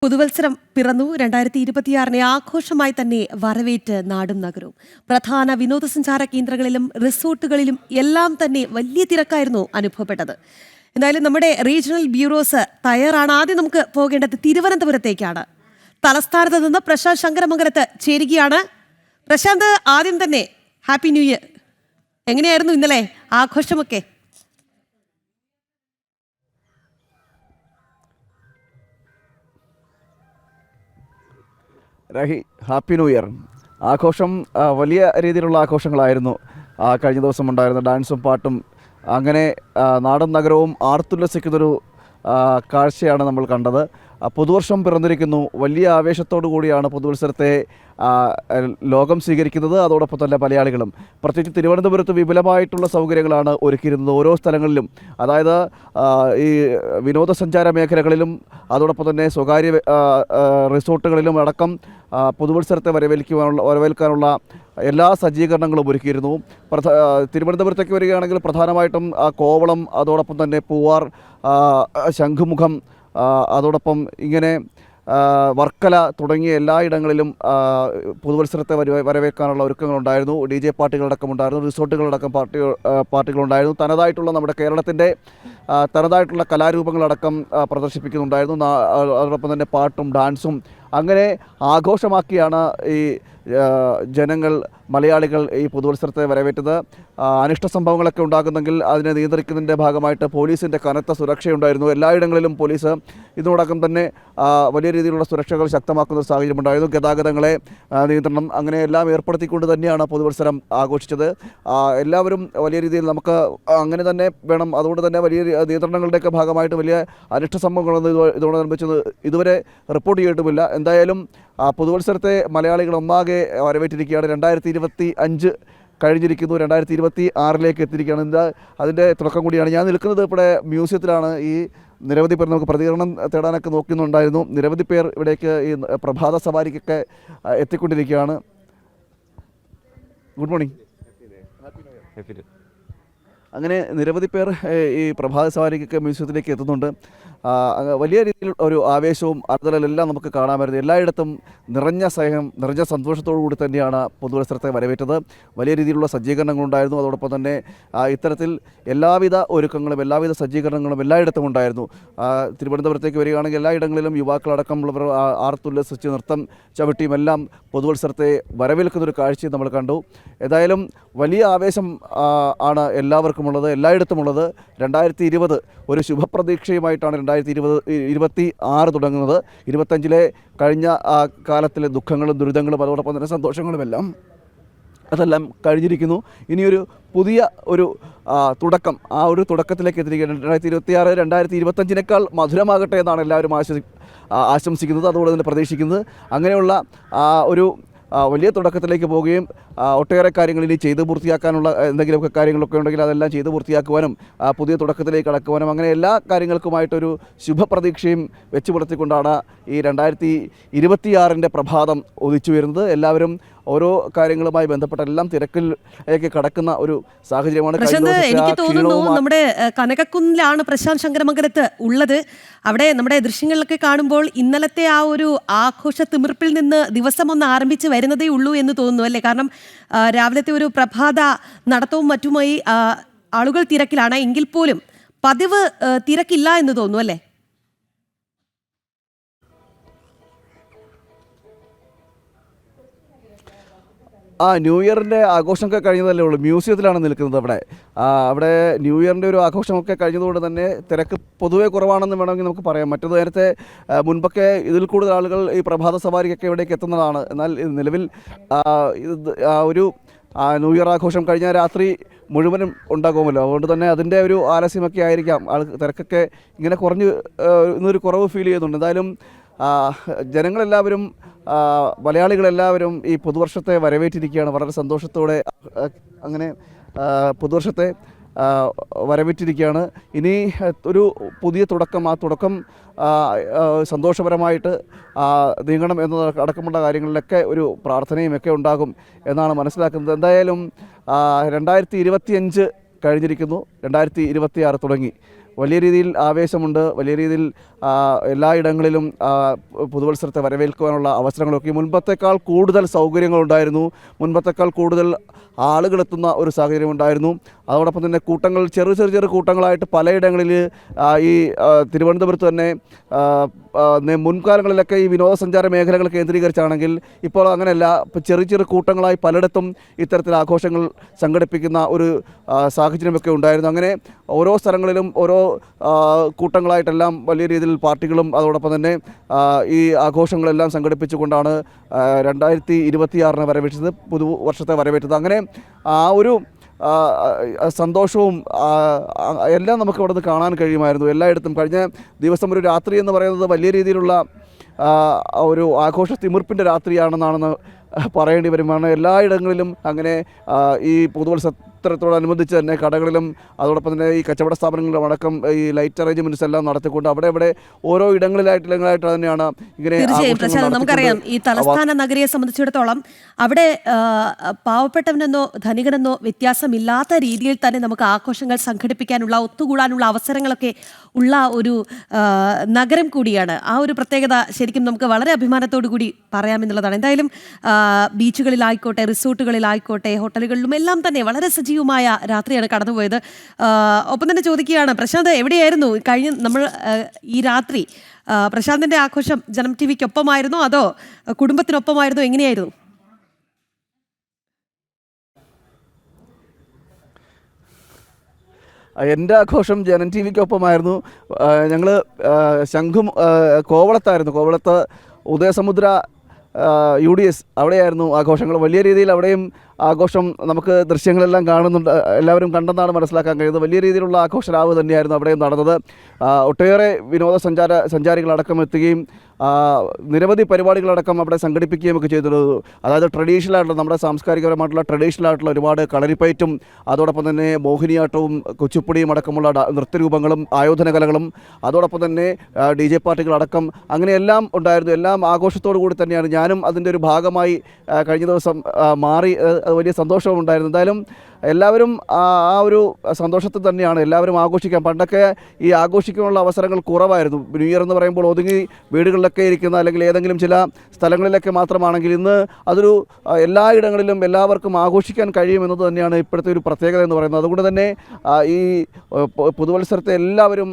പുതുവത്സരം പിറന്നു. 2026 ആഘോഷമായി തന്നെ വരവേറ്റ് നാടും നഗരവും. പ്രധാന വിനോദസഞ്ചാര കേന്ദ്രങ്ങളിലും റിസോർട്ടുകളിലും എല്ലാം തന്നെ വലിയ തിരക്കായിരുന്നു അനുഭവപ്പെട്ടത്. എന്തായാലും നമ്മുടെ റീജിയണൽ ബ്യൂറോസ് തയ്യാറാണ്. ആദ്യം നമുക്ക് പോകേണ്ടത് തിരുവനന്തപുരത്തേക്കാണ്. തലസ്ഥാനത്ത് നിന്ന് പ്രശാന്ത് ശങ്കരമംഗലത്ത് ചേരുകയാണ്. പ്രശാന്ത്, ആദ്യം തന്നെ ഹാപ്പി ന്യൂ ഇയർ. എങ്ങനെയായിരുന്നു ഇന്നലെ ആഘോഷമൊക്കെ? Rahi, happy new year. ആഘോഷം വലിയ രീതിയിലുള്ള ആഘോഷങ്ങളായിരുന്നു കഴിഞ്ഞ ദിവസം ഉണ്ടായിരുന്ന. ഡാൻസും പാട്ടും അങ്ങനെ നാടും നഗരവും ആർത്തുല്ലസിക്കുന്നൊരു കാഴ്ചയാണ് നമ്മൾ കണ്ടത്. പുതുവർഷം പിറന്നിരിക്കുന്നു. വലിയ ആവേശത്തോടു കൂടിയാണ് പുതുവത്സരത്തെ ലോകം സ്വീകരിക്കുന്നത്. അതോടൊപ്പം തന്നെ മലയാളികളും, പ്രത്യേകിച്ച് തിരുവനന്തപുരത്ത് വിപുലമായിട്ടുള്ള സൗകര്യങ്ങളാണ് ഒരുക്കിയിരുന്നത് ഓരോ സ്ഥലങ്ങളിലും. അതായത് ഈ വിനോദസഞ്ചാര മേഖലകളിലും തന്നെ സ്വകാര്യ റിസോർട്ടുകളിലും അടക്കം പുതുവത്സരത്തെ വരവേൽക്കാനുള്ള എല്ലാ സജ്ജീകരണങ്ങളും ഒരുക്കിയിരുന്നു. തിരുവനന്തപുരത്തേക്ക് വരികയാണെങ്കിൽ പ്രധാനമായിട്ടും കോവളം, അതോടൊപ്പം തന്നെ പൂവാർ, ശംഖുമുഖം, അതോടൊപ്പം ഇങ്ങനെ വർക്കല തുടങ്ങിയ എല്ലായിടങ്ങളിലും പുതുവത്സരത്തെ വരവേൽക്കാനുള്ള ഒരുക്കങ്ങളുണ്ടായിരുന്നു. DJ പാർട്ടികളടക്കം ഉണ്ടായിരുന്നു, റിസോർട്ടുകളടക്കം പാർട്ടികളുണ്ടായിരുന്നു. തനതായിട്ടുള്ള നമ്മുടെ കേരളത്തിൻ്റെ തനതായിട്ടുള്ള കലാരൂപങ്ങളടക്കം പ്രദർശിപ്പിക്കുന്നുണ്ടായിരുന്നു. അതോടൊപ്പം തന്നെ പാട്ടും ഡാൻസും അങ്ങനെ ആഘോഷമാക്കിയാണ് ഈ ജനങ്ങൾ, മലയാളികൾ ഈ പുതുവത്സരത്തെ വരവേറ്റത്. അനിഷ്ട സംഭവങ്ങളൊക്കെ ഉണ്ടാകുന്നെങ്കിൽ അതിനെ നിയന്ത്രിക്കുന്നതിൻ്റെ ഭാഗമായിട്ട് പോലീസിൻ്റെ കനത്ത സുരക്ഷയുണ്ടായിരുന്നു. എല്ലായിടങ്ങളിലും പോലീസ് ഇതിനോടകം തന്നെ വലിയ രീതിയിലുള്ള സുരക്ഷകൾ ശക്തമാക്കുന്ന സാഹചര്യമുണ്ടായിരുന്നു. ഗതാഗതങ്ങളെ നിയന്ത്രണം അങ്ങനെ എല്ലാം ഏർപ്പെടുത്തിക്കൊണ്ട് തന്നെയാണ് പുതുവത്സരം ആഘോഷിച്ചത്. എല്ലാവരും വലിയ രീതിയിൽ നമുക്ക് അങ്ങനെ തന്നെ വേണം. അതുകൊണ്ട് തന്നെ വലിയ നിയന്ത്രണങ്ങളുടെയൊക്കെ ഭാഗമായിട്ട് വലിയ അനിഷ്ട സംഭവങ്ങളൊന്നും ഇതോടനുബന്ധിച്ച് ഇതുവരെ റിപ്പോർട്ട് ചെയ്തിട്ടുമില്ല. എന്തായാലും പുതുവത്സരത്തെ മലയാളികൾ ഒന്നാകെ വരവേറ്റിരിക്കുകയാണ്. 2025 കഴിഞ്ഞിരിക്കുന്നു, 2026 എത്തിയിരിക്കുകയാണ്. അതിൻ്റെ തുടക്കം കൂടിയാണ്. ഞാൻ നിൽക്കുന്നത് ഇവിടെ മ്യൂസിയത്തിലാണ്. ഈ നിരവധി പേർ നമുക്ക് പ്രതികരണം തേടാനൊക്കെ നോക്കുന്നുണ്ടായിരുന്നു. നിരവധി പേർ ഇവിടേക്ക് ഈ പ്രഭാത സവാരിക്കൊക്കെ എത്തിക്കൊണ്ടിരിക്കുകയാണ്. Good morning. അങ്ങനെ നിരവധി പേർ ഈ പ്രഭാത സവാരിക്കൊക്കെ മ്യൂസിയത്തിലേക്ക് എത്തുന്നുണ്ട്. വലിയ രീതിയിൽ ഒരു ആവേശവും അറുതലെല്ലാം നമുക്ക് കാണാമായിരുന്നു. എല്ലായിടത്തും നിറഞ്ഞ സ്നേഹം, നിറഞ്ഞ സന്തോഷത്തോടു കൂടി തന്നെയാണ് പുതുവത്സരത്തെ വരവേറ്റത്. വലിയ രീതിയിലുള്ള സജ്ജീകരണങ്ങളുണ്ടായിരുന്നു. അതോടൊപ്പം തന്നെ ഇത്തരത്തിൽ എല്ലാവിധ ഒരുക്കങ്ങളും എല്ലാവിധ സജ്ജീകരണങ്ങളും എല്ലായിടത്തും ഉണ്ടായിരുന്നു. തിരുവനന്തപുരത്തേക്ക് വരികയാണെങ്കിൽ എല്ലായിടങ്ങളിലും യുവാക്കളടക്കമുള്ളവർ ആർത്തുല്ലസിച്ച് നൃത്തം ചവിട്ടിയും എല്ലാം പുതുവത്സരത്തെ വരവേൽക്കുന്നൊരു കാഴ്ചയും നമ്മൾ കണ്ടു. ഏതായാലും വലിയ ആവേശം ആണ് എല്ലാവർക്കുമുള്ളത്, എല്ലായിടത്തുമുള്ളത്. 2020 ഒരു ശുഭപ്രതീക്ഷയുമായിട്ടാണ് 2026 തുടങ്ങുന്നത്. 25 കഴിഞ്ഞ കാലത്തിലെ ദുഃഖങ്ങളും ദുരിതങ്ങളും അതോടൊപ്പം തന്നെ സന്തോഷങ്ങളുമെല്ലാം അതെല്ലാം കഴിഞ്ഞിരിക്കുന്നു. ഇനിയൊരു പുതിയ ഒരു തുടക്കം, ആ ഒരു തുടക്കത്തിലേക്ക് എത്തിയിരിക്കുകയാണ്. 2026 2025 മധുരമാകട്ടെ എന്നാണ് എല്ലാവരും ആശംസിക്കുന്നത്, അതുപോലെ തന്നെ പ്രതീക്ഷിക്കുന്നത്. അങ്ങനെയുള്ള ഒരു വലിയ തുടക്കത്തിലേക്ക് പോവുകയും ഒട്ടേറെ കാര്യങ്ങൾ ഇനി ചെയ്ത് പൂർത്തിയാക്കാനുള്ള എന്തെങ്കിലുമൊക്കെ കാര്യങ്ങളൊക്കെ ഉണ്ടെങ്കിൽ അതെല്ലാം ചെയ്ത് പൂർത്തിയാക്കുവാനും പുതിയ തുടക്കത്തിലേക്ക് കടക്കുവാനും അങ്ങനെ എല്ലാ കാര്യങ്ങൾക്കുമായിട്ടൊരു ശുഭപ്രതീക്ഷയും വെച്ച് പുലർത്തിക്കൊണ്ടാണ് ഈ 2026 പ്രഭാതം ഉദിച്ചു വരുന്നത്. എല്ലാവരും ഓരോ കാര്യങ്ങളുമായി ബന്ധപ്പെട്ട എല്ലാം തിരക്കിലേക്ക് കടക്കുന്ന ഒരു സാഹചര്യമാണ്. എനിക്ക് തോന്നുന്നു നമ്മുടെ കനകക്കുന്നിലാണ് പ്രശാന്ത് ശങ്കരമംഗലത്ത് ഉള്ളത്. അവിടെ നമ്മുടെ ദൃശ്യങ്ങളിലൊക്കെ കാണുമ്പോൾ ഇന്നലത്തെ ആ ഒരു ആഘോഷ തിമിർപ്പിൽ നിന്ന് ദിവസം ഒന്ന് ആരംഭിച്ച് വരുന്നതേ ഉള്ളൂ എന്ന് തോന്നുന്നു, അല്ലേ? കാരണം രാവിലത്തെ ഒരു പ്രഭാത നടത്തവും മറ്റുമായി ആളുകൾ തിരക്കിലാണ്. എങ്കിൽ പോലും പതിവ് തിരക്കില്ല എന്ന് തോന്നുന്നു, അല്ലേ? ന്യൂ ഇയറിൻ്റെ ആഘോഷമൊക്കെ കഴിഞ്ഞതല്ലേ ഉള്ളൂ. മ്യൂസിയത്തിലാണ് നിൽക്കുന്നത്. അവിടെ ന്യൂ ഇയറിൻ്റെ ഒരു ആഘോഷമൊക്കെ കഴിഞ്ഞതുകൊണ്ട് തന്നെ തിരക്ക് പൊതുവെ കുറവാണെന്ന് വേണമെങ്കിൽ നമുക്ക് പറയാം. മറ്റത് നേരത്തെ മുൻപൊക്കെ ഇതിൽ കൂടുതൽ ആളുകൾ ഈ പ്രഭാത സവാരിക്കൊക്കെ ഇവിടേക്ക് എത്തുന്നതാണ്. എന്നാൽ നിലവിൽ ഒരു ന്യൂ ഇയർ ആഘോഷം കഴിഞ്ഞ രാത്രി മുഴുവനും ഉണ്ടാകുമല്ലോ. അതുകൊണ്ട് തന്നെ അതിൻ്റെ ഒരു ആലസ്യമൊക്കെ ആയിരിക്കാം തിരക്കൊക്കെ ഇങ്ങനെ ഇന്നൊരു കുറവ് ഫീൽ ചെയ്യുന്നുണ്ട്. എന്തായാലും ജനങ്ങളെല്ലാവരും, മലയാളികളെല്ലാവരും ഈ പുതുവർഷത്തെ വരവേറ്റിരിക്കുകയാണ് വളരെ സന്തോഷത്തോടെ. അങ്ങനെ പുതുവർഷത്തെ വരവേറ്റിരിക്കുകയാണ്. ഇനി ഒരു പുതിയ തുടക്കം, ആ തുടക്കം സന്തോഷപരമായിട്ട് നീങ്ങണം എന്നത് അടക്കമുള്ള കാര്യങ്ങളിലൊക്കെ ഒരു പ്രാർത്ഥനയും ഒക്കെ ഉണ്ടാകും എന്നാണ് മനസ്സിലാക്കുന്നത്. എന്തായാലും 2025 കഴിഞ്ഞിരിക്കുന്നു, 2026 തുടങ്ങി. വലിയ രീതിയിൽ ആവേശമുണ്ട്. വലിയ രീതിയിൽ എല്ലായിടങ്ങളിലും പുതുവത്സരത്തെ വരവേൽക്കുവാനുള്ള അവസരങ്ങളൊക്കെ മുൻപത്തേക്കാൾ കൂടുതൽ സൗകര്യങ്ങളുണ്ടായിരുന്നു. മുൻപത്തേക്കാൾ കൂടുതൽ ആളുകളെത്തുന്ന ഒരു സാഹചര്യം ഉണ്ടായിരുന്നു. അതോടൊപ്പം തന്നെ കൂട്ടങ്ങൾ ചെറു കൂട്ടങ്ങളായിട്ട് പലയിടങ്ങളിൽ ഈ തിരുവനന്തപുരത്ത് തന്നെ മുൻകാലങ്ങളിലൊക്കെ ഈ വിനോദസഞ്ചാര മേഖലകൾ കേന്ദ്രീകരിച്ചാണെങ്കിൽ ഇപ്പോൾ അങ്ങനെയല്ല. ഇപ്പോൾ ചെറു കൂട്ടങ്ങളായി പലയിടത്തും ഇത്തരത്തിൽ ആഘോഷങ്ങൾ സംഘടിപ്പിക്കുന്ന ഒരു സാഹചര്യമൊക്കെ ഉണ്ടായിരുന്നു. അങ്ങനെ ഓരോ സ്ഥലങ്ങളിലും ഓരോ കൂട്ടങ്ങളായിട്ടെല്ലാം വലിയ രീതിയിൽ പാർട്ടികളും അതോടൊപ്പം തന്നെ ഈ ആഘോഷങ്ങളെല്ലാം സംഘടിപ്പിച്ചുകൊണ്ടാണ് 2026 വരവേറ്റത്, പുതുവർഷത്തെ വരവേറ്റത്. അങ്ങനെ ആ ഒരു സന്തോഷവും എല്ലാം നമുക്ക് അവിടെ നിന്ന് കാണാൻ കഴിയുമായിരുന്നു. എല്ലായിടത്തും കഴിഞ്ഞ ദിവസം ഒരു രാത്രി എന്ന് പറയുന്നത് വലിയ രീതിയിലുള്ള ഒരു ആഘോഷ തിമിർപ്പിൻ്റെ രാത്രിയാണെന്നാണെന്ന് പറയേണ്ടി വരുമാണ്. എല്ലായിടങ്ങളിലും അങ്ങനെ ഈ പുതുവത്സരത്തോടനുബന്ധിച്ച് തന്നെ കടകളിലും അതോടൊപ്പം തന്നെ ഈ കച്ചവട സ്ഥാപനങ്ങളിലും അടക്കം ഈ ലൈറ്റ് അറേഞ്ച്മെൻറ്റ്സ് എല്ലാം നടത്തിക്കൊണ്ട് അവിടെ ഓരോ ഇടങ്ങളിലായിട്ട് തന്നെയാണ് ഇങ്ങനെ. തീർച്ചയായും നമുക്കറിയാം, ഈ തലസ്ഥാന നഗരിയെ സംബന്ധിച്ചിടത്തോളം അവിടെ പാവപ്പെട്ടവനെന്നോ ധനികനെന്നോ വ്യത്യാസമില്ലാത്ത രീതിയിൽ തന്നെ നമുക്ക് ആഘോഷങ്ങൾ സംഘടിപ്പിക്കാനുള്ള, ഒത്തുകൂടാനുള്ള അവസരങ്ങളൊക്കെ ഉള്ള ഒരു നഗരം കൂടിയാണ്. ആ ഒരു പ്രത്യേകത ശരിക്കും നമുക്ക് വളരെ അഭിമാനത്തോടു കൂടി പറയാമെന്നുള്ളതാണ്. എന്തായാലും ബീച്ചുകളിലായിക്കോട്ടെ, റിസോർട്ടുകളിലായിക്കോട്ടെ, ഹോട്ടലുകളിലും എല്ലാം തന്നെ വളരെ സജീവമായ രാത്രിയാണ് കടന്നുപോയത്. ഒപ്പം തന്നെ ചോദിക്കുകയാണ്, പ്രശാന്ത് എവിടെയായിരുന്നു കഴിഞ്ഞ ഈ രാത്രി? പ്രശാന്തിന്റെ ആഘോഷം ജനം ടി വിക്കൊപ്പമായിരുന്നോ അതോ കുടുംബത്തിനൊപ്പമായിരുന്നോ, എങ്ങനെയായിരുന്നു? എൻ്റെ ആഘോഷം ജനം ടി വിക്കൊപ്പമായിരുന്നു. ഞങ്ങൾ ശംഖും കോവളത്ത് ഉദയസമുദ്ര UDS അവിടെയായിരുന്നു ആഘോഷങ്ങൾ. വലിയ രീതിയിൽ അവിടെയും ആഘോഷം നമുക്ക് ദൃശ്യങ്ങളെല്ലാം കാണുന്നുണ്ട്, എല്ലാവരും കണ്ടെന്നാണ് മനസ്സിലാക്കാൻ കഴിയുന്നത്. വലിയ രീതിയിലുള്ള ആഘോഷരാവ് തന്നെയായിരുന്നു അവിടെയും നടന്നത്. ഒട്ടേറെ സഞ്ചാരികളടക്കം എത്തുകയും നിരവധി പരിപാടികളടക്കം അവിടെ സംഘടിപ്പിക്കുകയും ഒക്കെ ചെയ്തിട്ടുള്ളത്. അതായത് ട്രഡീഷണലായിട്ടുള്ള, നമ്മുടെ സാംസ്കാരികപരമായിട്ടുള്ള ട്രഡീഷണലായിട്ടുള്ള ഒരുപാട് കളരിപ്പയറ്റും അതോടൊപ്പം തന്നെ മോഹിനിയാട്ടവും കുച്ചിപ്പുടിയും അടക്കമുള്ള നൃത്തരൂപങ്ങളും ആയോധന കലകളും അതോടൊപ്പം തന്നെ DJ പാർട്ടികളടക്കം അങ്ങനെയെല്ലാം ഉണ്ടായിരുന്നു. എല്ലാം ആഘോഷത്തോടു കൂടി തന്നെയാണ്. ഞാനും അതിൻ്റെ ഒരു ഭാഗമായി കഴിഞ്ഞ ദിവസം മാറി. വലിയ സന്തോഷവും ഉണ്ടായിരുന്നു. എന്തായാലും എല്ലാവരും ആ ഒരു സന്തോഷത്തിൽ തന്നെയാണ് എല്ലാവരും ആഘോഷിക്കാൻ. പണ്ടൊക്കെ ഈ ആഘോഷിക്കാനുള്ള അവസരങ്ങൾ കുറവായിരുന്നു. ന്യൂ ഇയർ എന്ന് പറയുമ്പോൾ ഒതുങ്ങി വീടുകളിലൊക്കെ ഇരിക്കുന്ന അല്ലെങ്കിൽ ഏതെങ്കിലും ചില സ്ഥലങ്ങളിലൊക്കെ മാത്രമാണെങ്കിൽ ഇന്ന് അതൊരു എല്ലായിടങ്ങളിലും എല്ലാവർക്കും ആഘോഷിക്കാൻ കഴിയുമെന്നത് തന്നെയാണ് ഇപ്പോഴത്തെ ഒരു പ്രത്യേകത എന്ന് പറയുന്നത്. അതുകൊണ്ട് തന്നെ ഈ പുതുവത്സരത്തെ എല്ലാവരും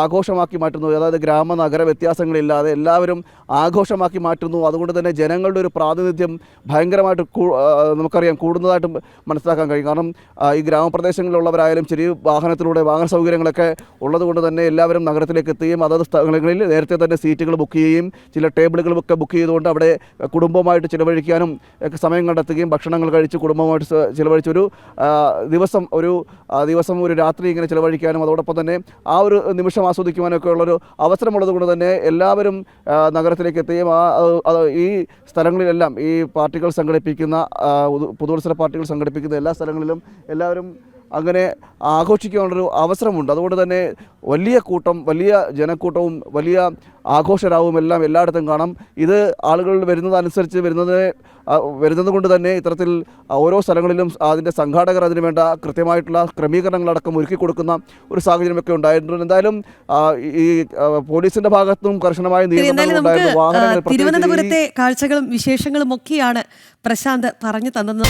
ആഘോഷമാക്കി മാറ്റുന്നു. അതായത് ഗ്രാമ നഗര വ്യത്യാസങ്ങളില്ലാതെ എല്ലാവരും ആഘോഷമാക്കി മാറ്റുന്നു. അതുകൊണ്ട് തന്നെ ജനങ്ങളുടെ ഒരു പ്രാതിനിധ്യം ഭയങ്കരമായിട്ട് നമുക്കറിയാം കൂടുന്നതായിട്ട് മനസ്സിലാക്കാൻ കഴിയും. കാരണം ഈ ഗ്രാമപ്രദേശങ്ങളിലുള്ളവരായാലും ചെറിയ വാഹന സൗകര്യങ്ങളൊക്കെ ഉള്ളതുകൊണ്ട് തന്നെ എല്ലാവരും നഗരത്തിലേക്ക് എത്തുകയും അതത് സ്ഥലങ്ങളിൽ നേരത്തെ തന്നെ സീറ്റുകൾ ബുക്ക് ചെയ്യുകയും ചില ടേബിളുകളൊക്കെ ബുക്ക് ചെയ്തുകൊണ്ട് അവിടെ കുടുംബമായിട്ട് ചിലവഴിക്കാനും ഒക്കെ സമയം കണ്ടെത്തുകയും ഭക്ഷണങ്ങൾ കഴിച്ച് കുടുംബമായിട്ട് ചിലവഴിച്ചൊരു ദിവസം ഒരു രാത്രി ഇങ്ങനെ ചിലവഴിക്കാനും അതോടൊപ്പം തന്നെ ആ ഒരു നിമിഷം ആസ്വദിക്കുവാനൊക്കെ ഉള്ളൊരു അവസരമുള്ളത് കൊണ്ട് തന്നെ എല്ലാവരും നഗരത്തിലേക്ക് എത്തുകയും ഈ സ്ഥലങ്ങളിലെല്ലാം ഈ പാർട്ടികൾ സംഘടിപ്പിക്കുന്ന പുതുവത്സര പാർട്ടികൾ സംഘടിപ്പിക്കുന്ന എല്ലാ സ്ഥലങ്ങളിലും എല്ലാവരും അങ്ങനെ ആഘോഷിക്കാനുള്ളൊരു അവസരമുണ്ട്. അതുകൊണ്ട് തന്നെ വലിയ വലിയ ജനക്കൂട്ടവും വലിയ ആഘോഷരാവും എല്ലാം എല്ലായിടത്തും കാണാം. ഇത് ആളുകൾ വരുന്നത് കൊണ്ട് തന്നെ ഇത്തരത്തിൽ ഓരോ സ്ഥലങ്ങളിലും അതിൻ്റെ സംഘാടകർ അതിന് വേണ്ട കൃത്യമായിട്ടുള്ള ക്രമീകരണങ്ങളടക്കം ഒരുക്കി കൊടുക്കുന്ന ഒരു സാഹചര്യമൊക്കെ ഉണ്ടായിട്ടുണ്ട്. എന്തായാലും ഈ പോലീസിന്റെ ഭാഗത്തും കർശനമായ നിയന്ത്രണങ്ങളുണ്ടായിരുന്നു. തിരുവനന്തപുരത്തെ കാഴ്ചകളും വിശേഷങ്ങളും ഒക്കെയാണ് പ്രശാന്ത് പറഞ്ഞു തന്നത്.